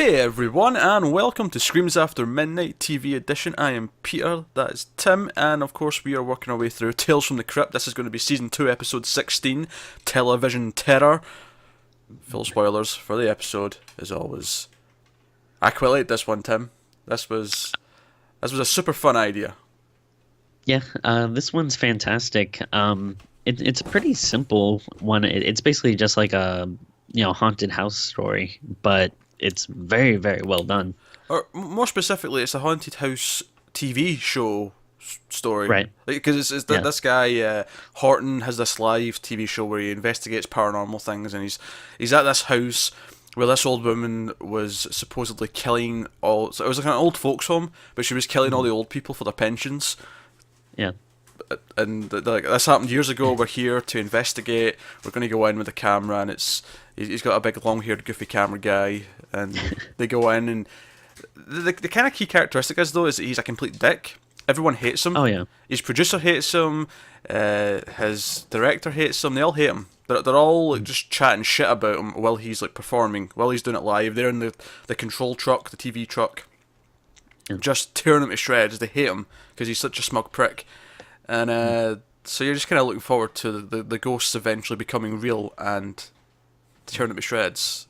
Hey everyone, and welcome to Screams After Midnight TV edition. I am Peter, that is Tim, and of course we are working our way through Tales from the Crypt. This is going to be Season 2, Episode 16, Television Terror. Full spoilers for the episode, as always. I quite like this one, Tim. This was a super fun idea. Yeah, this one's fantastic. It's a pretty simple one. It's basically just like a haunted house story, but it's very very well done. Or more specifically, it's a haunted house TV show story. Right. Because Yeah. this guy Horton has this live TV show where he investigates paranormal things, and he's at this house where this old woman was supposedly killing all. So it was like an old folks home, but she was killing all Mhm. the old people for their pensions. Yeah. And like this happened years ago. We're here to investigate. We're going to go in with a camera, and he's got a big long-haired, goofy camera guy, and they go in, and the kind of key characteristic is though is that he's a complete dick. Everyone hates him. Oh yeah. His producer hates him. His director hates him. They all hate him. They're all like, Mm. just chatting shit about him while he's like performing, while he's doing it live. They're in the control truck, the TV truck, Yeah. just tearing him to shreds. They hate him because he's such a smug prick. And so you're just kind of looking forward to the ghosts eventually becoming real and tearing them to shreds.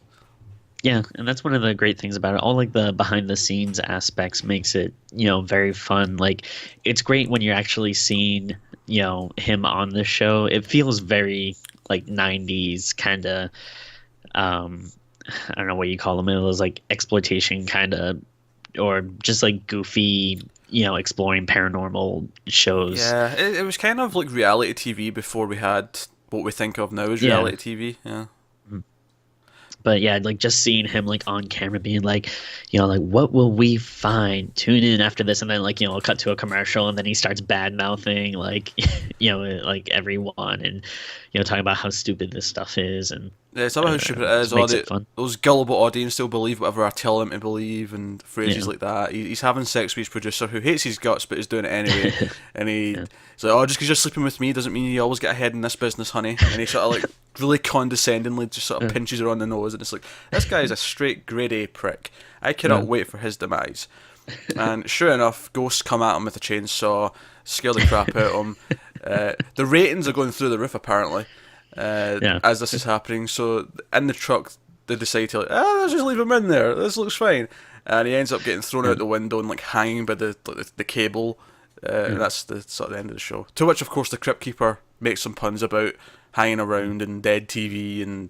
Yeah, and that's one of the great things about it. All like the behind the scenes aspects makes it, very fun. Like it's great when you're actually seeing, him on the show. It feels very like 90s kind of I don't know what you call them. It was like exploitation kind of or just like goofy, exploring paranormal shows. Yeah, it was kind of like reality TV before we had what we think of now as Yeah. reality TV. Yeah. But yeah, like just seeing him like on camera being like, like what will we find? Tune in after this, and then like I'll cut to a commercial, and then he starts bad mouthing like, like everyone, and talking about how stupid this stuff is, and Yeah, it's about how stupid it is. just makes it fun. Those gullible audience still believe whatever I tell them to believe, and phrases Yeah, like that. He's having sex with his producer, who hates his guts but is doing it anyway. And yeah, he's like, "Oh, just because you're sleeping with me doesn't mean you always get ahead in this business, honey." And he sort of like really condescendingly just sort of yeah, pinches her on the nose, and it's like, this guy is a straight grade A prick. I cannot yeah, wait for his demise. And sure enough, ghosts come at him with a chainsaw, scare the crap out of him. The ratings are going through the roof apparently, yeah, as this is happening. So in the truck, they decide to let's just leave him in there. This looks fine. And he ends up getting thrown yeah, out the window and like hanging by the cable. And yeah, that's the sort of the end of the show. To which, of course, the Crypt Keeper makes some puns about hanging around and dead TV and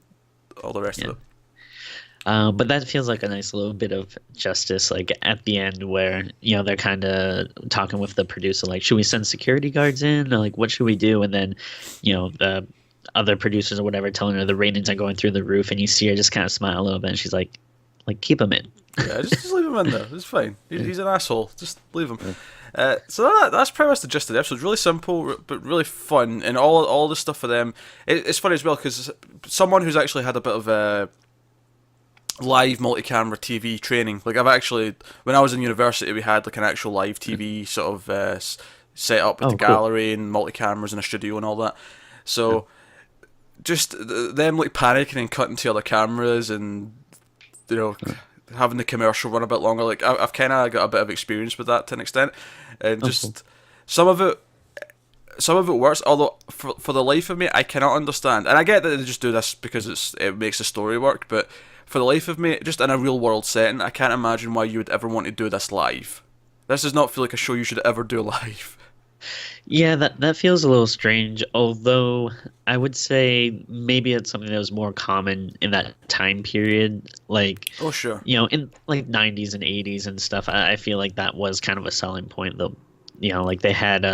all the rest of yeah. it. But that feels like a nice little bit of justice, like at the end where they're kind of talking with the producer, like, should we send security guards in, or, like, what should we do? And then, the other producers or whatever telling her the ratings are going through the roof, and you see her just kind of smile a little bit, and she's like keep them in. Yeah, just leave him in there. It's fine. Yeah. He's an asshole. Just leave him. Yeah. So that's pretty much the gist of the episode. It's really simple, but really fun, and all the stuff for them. It's funny as well because someone who's actually had a bit of a live multi-camera TV training. Like I've actually, when I was in university, we had like an actual live TV sort of set up with Oh, the cool. gallery and multi-cameras and a studio and all that. So just them like panicking and cutting to other cameras and you know having the commercial run a bit longer. Like I've kind of got a bit of experience with that to an extent, and Oh, cool. just some of it. Some of it works, although for the life of me, I cannot understand. And I get that they just do this because it makes the story work, but for the life of me, just in a real world setting, I can't imagine why you would ever want to do this live. This does not feel like a show you should ever do live. Yeah, that feels a little strange, although I would say maybe it's something that was more common in that time period, like, Oh sure. in like 90s and 80s and stuff. I feel like that was kind of a selling point, though. Like they had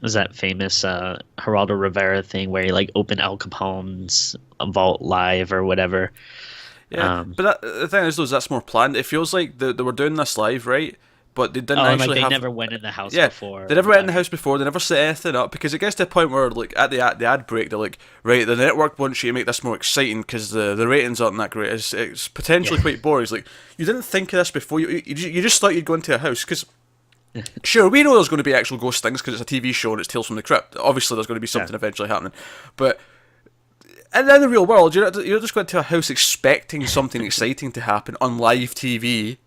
was that famous Geraldo Rivera thing where he like opened Al Capone's vault live or whatever. Yeah, Um, but the thing is, though, is that's more planned. It feels like they were doing this live, right? But they didn't oh, and like actually they have. never went in the house Yeah, before. they never went in the house before. They never set anything up because it gets to a point where, like, at the ad break, they're like, right, the network wants you to make this more exciting because the ratings aren't that great. It's potentially Yeah. quite boring. It's like you didn't think of this before. You just thought you'd go into a house because. Sure, we know there's going to be actual ghost things because it's a TV show and it's Tales from the Crypt. Obviously, there's going to be Yeah. something eventually happening, but And in the real world, you're just going to a house expecting something exciting to happen on live TV.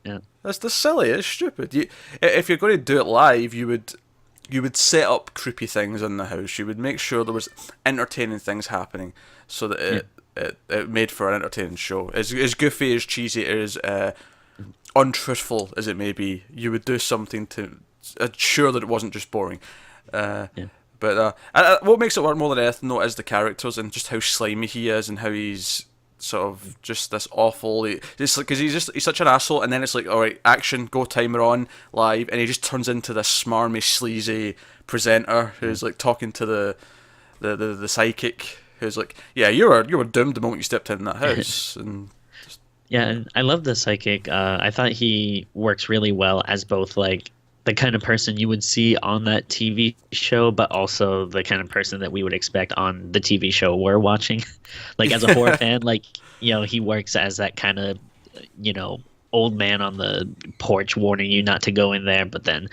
Yeah. That's silly. It's stupid. If you're going to do it live, you would set up creepy things in the house. You would make sure there was entertaining things happening, so that it made for an entertaining show. As goofy, as cheesy, as untruthful as it may be, you would do something to ensure that it wasn't just boring. But what makes it work more than anything, though, is the characters and just how slimy he is and how he's sort of just this awful. It's like, because he's such an asshole, and then it's like, all right, action, go, timer on, live, and he just turns into this smarmy, sleazy presenter who's like talking to the psychic, who's like, yeah, you were doomed the moment you stepped in that house, and. Yeah, and I love the psychic. I thought he works really well as both like the kind of person you would see on that TV show, but also the kind of person that we would expect on the TV show we're watching. Like as a horror fan, like, you know, he works as that kind of, you know, old man on the porch warning you not to go in there. But then,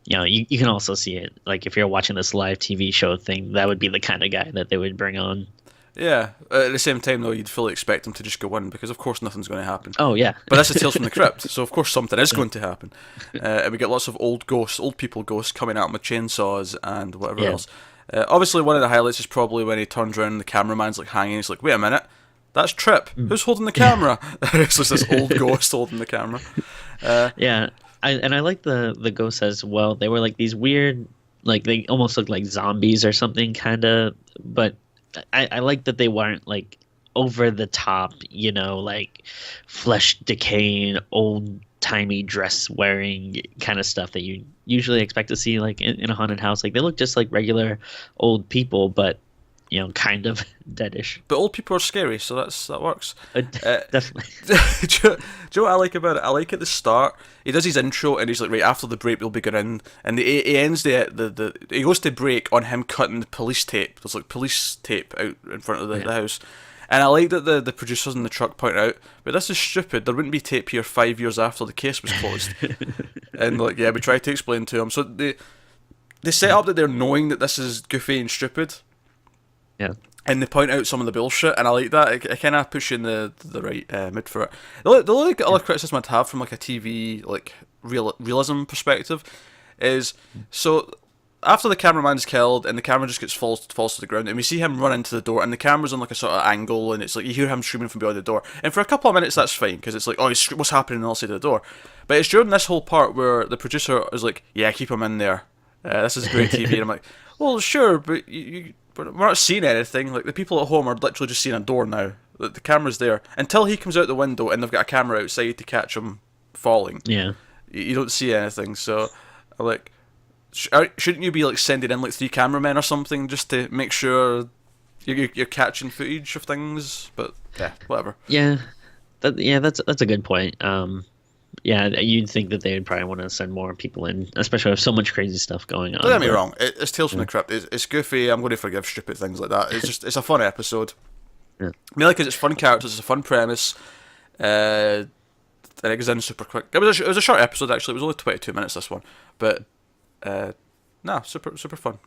you know, you can also see it. Like if you're watching this live TV show thing, that would be the kind of guy that they would bring on. Yeah, at the same time though, you'd fully expect him to just go in, because of course nothing's going to happen. Oh yeah. But that's the Tales from the Crypt, so of course something is going to happen. And we get lots of old people ghosts coming out with chainsaws and whatever else. Obviously one of the highlights is probably when he turns around and the cameraman's like hanging, he's like, wait a minute, that's Trip, who's holding the camera? It's just this old ghost holding the camera. I like the ghosts as well. They were like these weird, like they almost looked like zombies or something kind of, but I like that they weren't like over the top, you know, like flesh decaying, old timey dress wearing kind of stuff that you usually expect to see like in a haunted house. Like they look just like regular old people, but you know, kind of deadish. But old people are scary, so that works. Definitely. Do you know what I like about it? I like at the start, he does his intro, and he's like, right, after the break we'll begin in, and he ends the he goes to break on him cutting the police tape. There's like police tape out in front of the house. And I like that the producers in the truck point out, but this is stupid, there wouldn't be tape here 5 years after the case was closed. And like, yeah, we tried to explain to him. So they set up that they're knowing that this is goofy and stupid. Yeah. And they point out some of the bullshit, and I like that. It kind of puts you in the right mood for it. The only other criticism I'd have from like a TV like realism perspective is, so after the cameraman's killed and the camera just falls to the ground, and we see him run into the door, and the camera's on like a sort of angle, and it's like you hear him screaming from behind the door, and for a couple of minutes that's fine because it's like, oh, what's happening on the other side of the door. But it's during this whole part where the producer is like, yeah, keep him in there. This is great TV. And I'm like, well, sure, but but we're not seeing anything. Like the people at home are literally just seeing a door now. The camera's there until he comes out the window, and they've got a camera outside to catch him falling. Yeah, you don't see anything. So I'm like, shouldn't you be like sending in like 3 cameramen or something just to make sure you're catching footage of things? But yeah, whatever. Yeah, that's a good point. Yeah, you'd think that they would probably want to send more people in, especially with so much crazy stuff going on. Don't get me wrong, it's Tales from the Crypt. It's goofy. I'm going to forgive stupid things like that. It's a fun episode. Yeah. Mainly because it's fun characters, it's a fun premise, and it goes in super quick. It was a short episode actually. It was only 22 minutes this one, but super fun.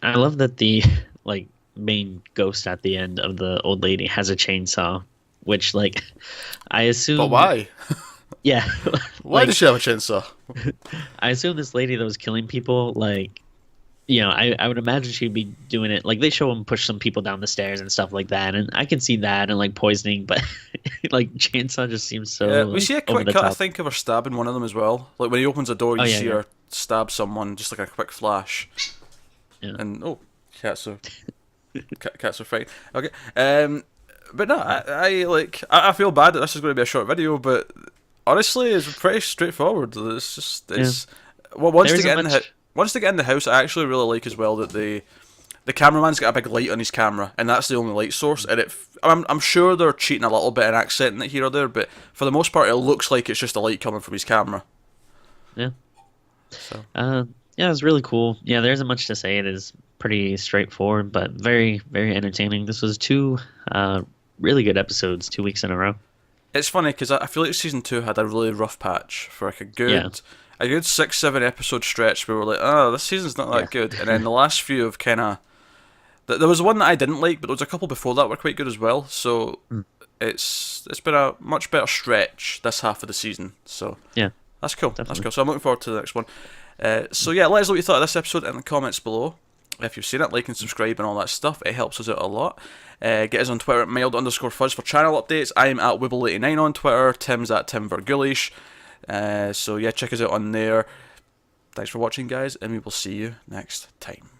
I love that the like main ghost at the end of the old lady has a chainsaw, which like I assume. But why? Yeah. Why does she have a chainsaw? I assume this lady that was killing people, like, you know, I would imagine she'd be doing it. Like, they show him push some people down the stairs and stuff like that, and I can see that and, like, poisoning, but, like, chainsaw just seems so. Yeah, we see a quick cut, top. I think, of her stabbing one of them as well. Like, when he opens a door, you see her stab someone, just like a quick flash. Yeah. And, cats are frightened. Okay. But no, I feel bad that this is going to be a short video, but honestly, it's pretty straightforward. Well, once they get in the house, I actually really like as well that the cameraman's got a big light on his camera, and that's the only light source. And I'm sure they're cheating a little bit and accenting it here or there, but for the most part, it looks like it's just a light coming from his camera. Yeah. So. Yeah, it's really cool. Yeah, there isn't much to say. It is pretty straightforward, but very, very entertaining. This was 2 really good episodes, 2 weeks in a row. It's funny because I feel like season 2 had a really rough patch for like a good 6-7 episode stretch where we're like, oh, this season's not that good, and then the last few have kind of There was one that I didn't like, but there was a couple before that were quite good as well. So it's been a much better stretch this half of the season. So Yeah, that's cool. definitely. That's cool. So I'm looking forward to the next one. So yeah, let us know what you thought of this episode in the comments below. If you've seen it, like and subscribe and all that stuff. It helps us out a lot. Get us on Twitter at mild_fuzz for channel updates. I'm at Wibble89 on Twitter. Tim's at Tim Vergulish. So yeah, check us out on there. Thanks for watching, guys, and we will see you next time.